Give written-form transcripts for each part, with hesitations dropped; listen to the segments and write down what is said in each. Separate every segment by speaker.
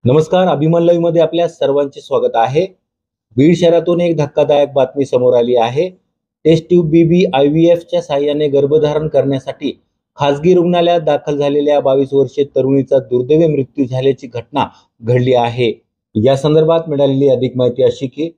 Speaker 1: नमस्कार, अभिमान लाईव्ह मध्ये आपल्या सर्वांचे स्वागत आहे। बीड शहरातून एक धक्कादायक बातमी समोर आली आहे। टेस्ट ट्यूब बीबी IVF च्या साहाय्याने गर्भधारण करण्यासाठी खासगी रुग्णालयात दाखल झालेल्या 22 वर्षीय तरुणीचा दुर्दैवी मृत्यू झाल्याची घटना घडली आहे। या संदर्भात मिळालेली अधिक माहिती अशी की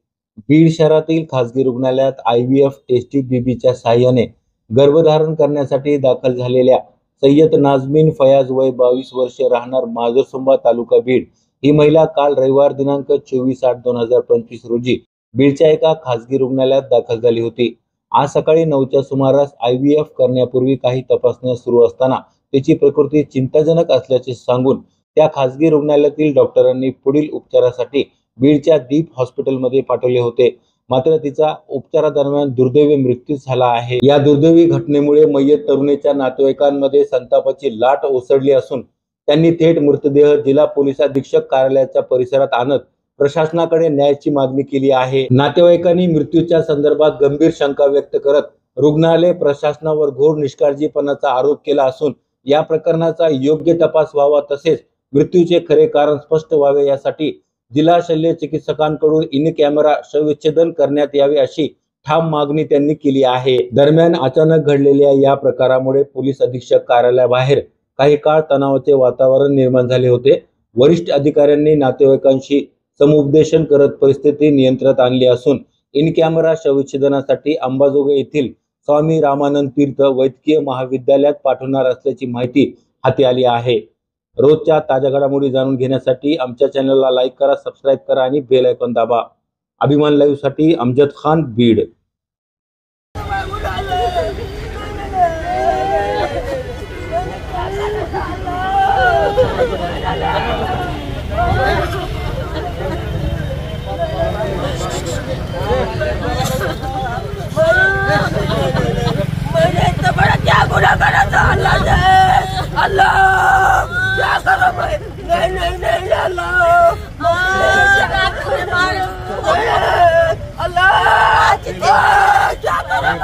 Speaker 1: बीड शहरातील खासगी रुग्णालयात IVF टेस्ट ट्यूब बीबीच्या साहाय्याने गर्भधारण करण्यासाठी दाखल झालेल्या सय्यद नाजमीन फयाज वय 22 वर्षे राहणार माजरसुंबा तालुका बीड ही महिला काल रविवार दिनांक 24/8/2025 रोजी बीडच्या एका खासगी रुग्णालयात दाखल झाली होती। आज सकाळी 9च्या सुमारास IVF करण्यापूर्वी काही तपासण्या सुरू असताना तिची प्रकृती चिंताजनक असल्याचे सांगून त्या खासगी रुग्णालयातील डॉक्टरांनी पुढील उपचारासाठी बीडच्या दीप हॉस्पिटलमध्ये पाठवले होते। मात्र तिचा उपचारादरम्यान दुर्दैवी मृत्यू झाला आहे। या दुर्दैवी घटनेमुळे मयत तरुणीच्या नातेवाईकांमध्ये संतापाची लाट उसळली असून त्यांनी थेट मृतदेह जिल्हा पोलीस अधीक्षक कार्यालयाच्या परिसरात आणत प्रशासनाकडे न्यायाची मागणी केली आहे। नातेवाईकांनी मृत्यूच्या संदर्भात गंभीर शंका व्यक्त करत रुग्णालय प्रशासनावर घोर निष्काळजीपणाचा आरोप केला असून या प्रकरणाचा योग्य तपास व्हावा तसेच मृत्यूचे खरे कारण स्पष्ट व्हावे यासाठी जिल्हा शल्य चिकित्सकांकडून इन कॅमेरा शवविच्छेदन करण्यात यावे अशी ठाम मागणी त्यांनी केली आहे। दरम्यान अचानक घडलेल्या या प्रकारामुळे पोलीस अधीक्षक कार्यालयाबाहेर काही काळ तणावाचे वातावरण निर्माण झाले होते। वरिष्ठ अधिकाऱ्यांनी नातेवाईकांशी समुपदेशन करत परिस्थिती नियंत्रणात आणली असून इन कॅमेरा शवविच्छेदनासाठी अंबाजोगाई येथील स्वामी रामानंद तीर्थ वैद्यकीय महाविद्यालयात पाठवणार असल्याची माहिती हाती आली आहे। रोजच्या ताज्या घडामोडी जाणून घेण्यासाठी आमच्या चॅनलला लाईक करा, सबस्क्राइब करा आणि बेल आयकॉन दाबा। अभिमान लाईव्ह साठी अमजद खान, बीड।
Speaker 2: मैंने इतना बड़ा क्या गुनाह करा था? अल्लाह क्या करो मैं? नहीं अल्लाह क्या करो मैं?